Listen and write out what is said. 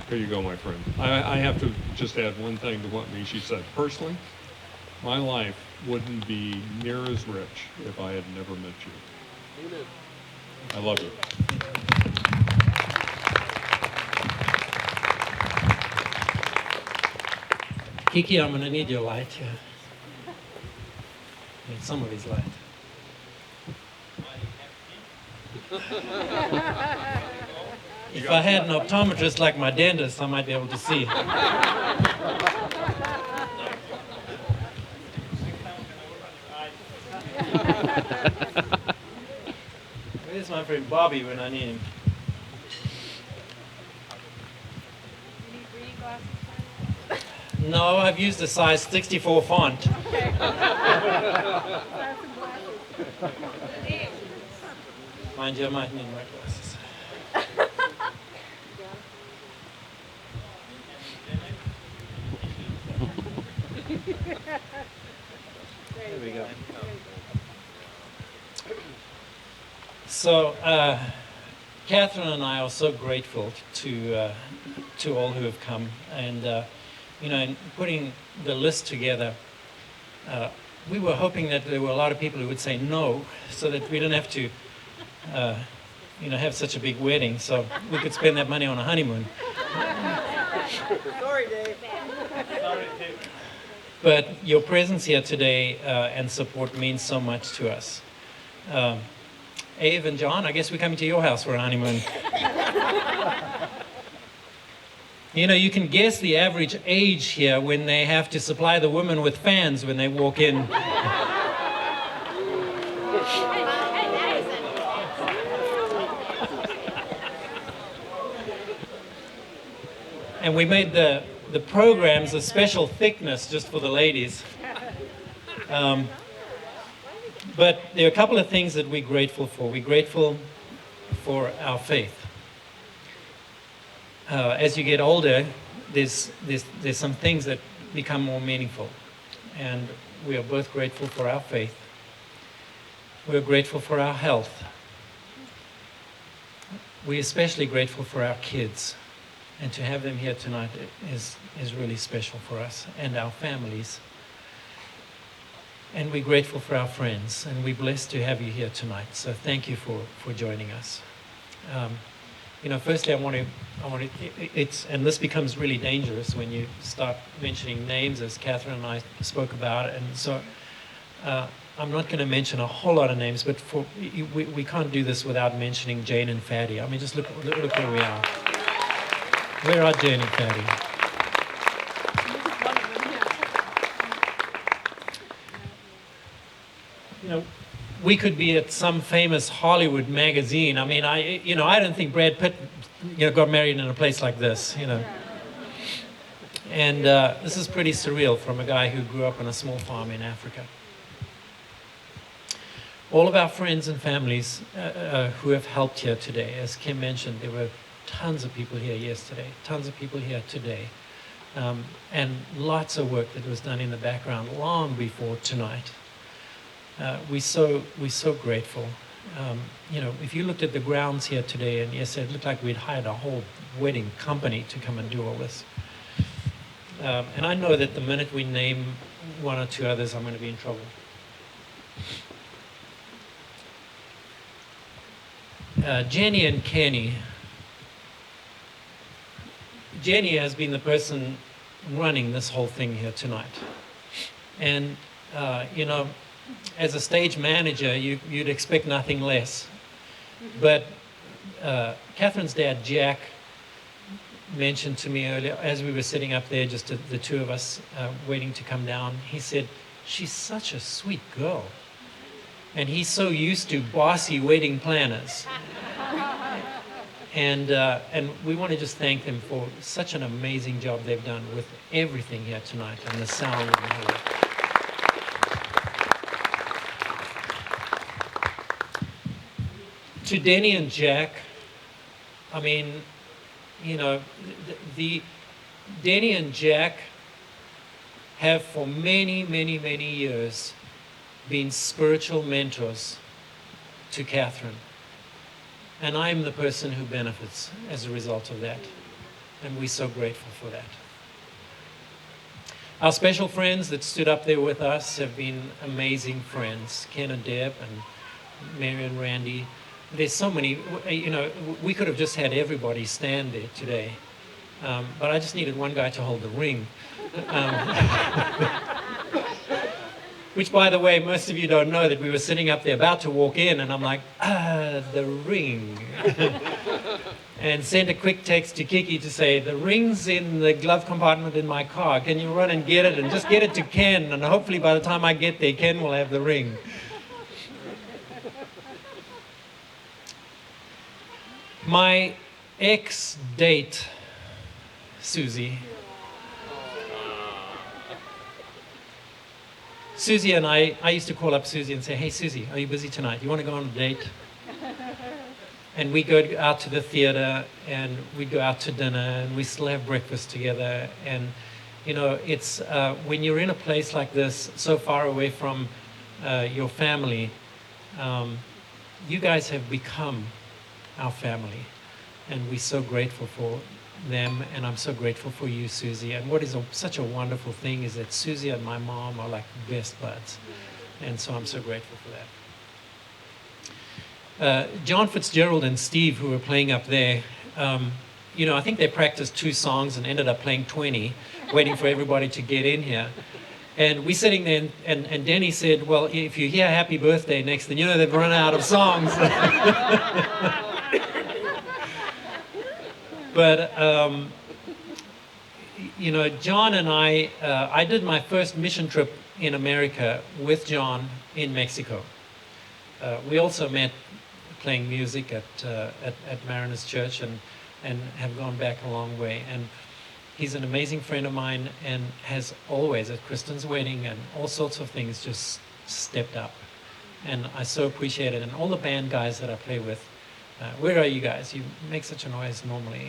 Here you go, my friend. I have to just add one thing to what Mishi said. Personally, my life wouldn't be near as rich if I had never met you. Amen. I love you. Kiki, I'm going to need your light here. Need somebody's light. If I had an optometrist like my dentist, I might be able to see. Where's my friend Bobby when I need him? You need reading glasses? No, I've used a size 64 font. Mind you, I might need my glasses. There we go. So, Catherine and I are so grateful to all who have come, and in putting the list together, we were hoping that there were a lot of people who would say no, so that we didn't have to, have such a big wedding, so we could spend that money on a honeymoon. Sorry, Dave. But your presence here today and support means so much to us. Ave and John, I guess we're coming to your house for a honeymoon. You can guess the average age here when they have to supply the women with fans when they walk in. And we made the programs a special thickness just for the ladies. But there are a couple of things that we're grateful for. We're grateful for our faith. As you get older, there's some things that become more meaningful. And we are both grateful for our faith. We're grateful for our health. We're especially grateful for our kids. And to have them here tonight is really special for us and our families. And we're grateful for our friends, and we're blessed to have you here tonight. So thank you for joining us. Firstly, I want to, and this becomes really dangerous when you start mentioning names, as Catherine and I spoke about. And so I'm not going to mention a whole lot of names, but we can't do this without mentioning Jane and Fatty. I mean, just look where we are. Where are Jane and Fatty? We could be at some famous Hollywood magazine. I mean, I don't think Brad Pitt, got married in a place like this, And this is pretty surreal from a guy who grew up on a small farm in Africa. All of our friends and families who have helped here today, as Kim mentioned, there were tons of people here yesterday, tons of people here today, and lots of work that was done in the background long before tonight. We're so grateful. If you looked at the grounds here today, and yes, it looked like we'd hired a whole wedding company to come and do all this. And I know that the minute we name one or two others, I'm going to be in trouble. Jenny and Kenny. Jenny has been the person running this whole thing here tonight. And, as a stage manager, you'd expect nothing less. But Catherine's dad, Jack, mentioned to me earlier, as we were sitting up there, just the two of us waiting to come down, he said, "She's such a sweet girl." And he's so used to bossy wedding planners. And we want to just thank them for such an amazing job they've done with everything here tonight, and the sound and the whole. To Denny and Jack, I mean, the Denny and Jack have for many, many, many years been spiritual mentors to Catherine. And I'm the person who benefits as a result of that. And we're so grateful for that. Our special friends that stood up there with us have been amazing friends. Ken and Deb and Mary and Randy. There's so many, we could have just had everybody stand there today. But I just needed one guy to hold the ring. Which, by the way, most of you don't know that we were sitting up there about to walk in, and I'm like, the ring. And sent a quick text to Kiki to say, the ring's in the glove compartment in my car. Can you run and get it? And just get it to Ken, and hopefully by the time I get there, Ken will have the ring. My ex-date, Susie and I used to call up Susie and say, hey Susie, are you busy tonight? You want to go on a date? And we go out to the theater, and we go out to dinner, and we still have breakfast together. And it's when you're in a place like this, so far away from your family, you guys have become our family, and we're so grateful for them, and I'm so grateful for you, Susie. And what is such a wonderful thing is that Susie and my mom are like best buds, and so I'm so grateful for that. John Fitzgerald and Steve, who were playing up there, I think they practiced 2 songs and ended up playing 20, waiting for everybody to get in here. And we're sitting there, and Denny said, well, if you hear Happy Birthday next, then they've run out of songs. But, John and I did my first mission trip in America with John in Mexico. We also met playing music at Mariners Church and have gone back a long way. And he's an amazing friend of mine and has always, at Kristen's wedding and all sorts of things, just stepped up. And I so appreciate it. And all the band guys that I play with, where are you guys? You make such a noise normally,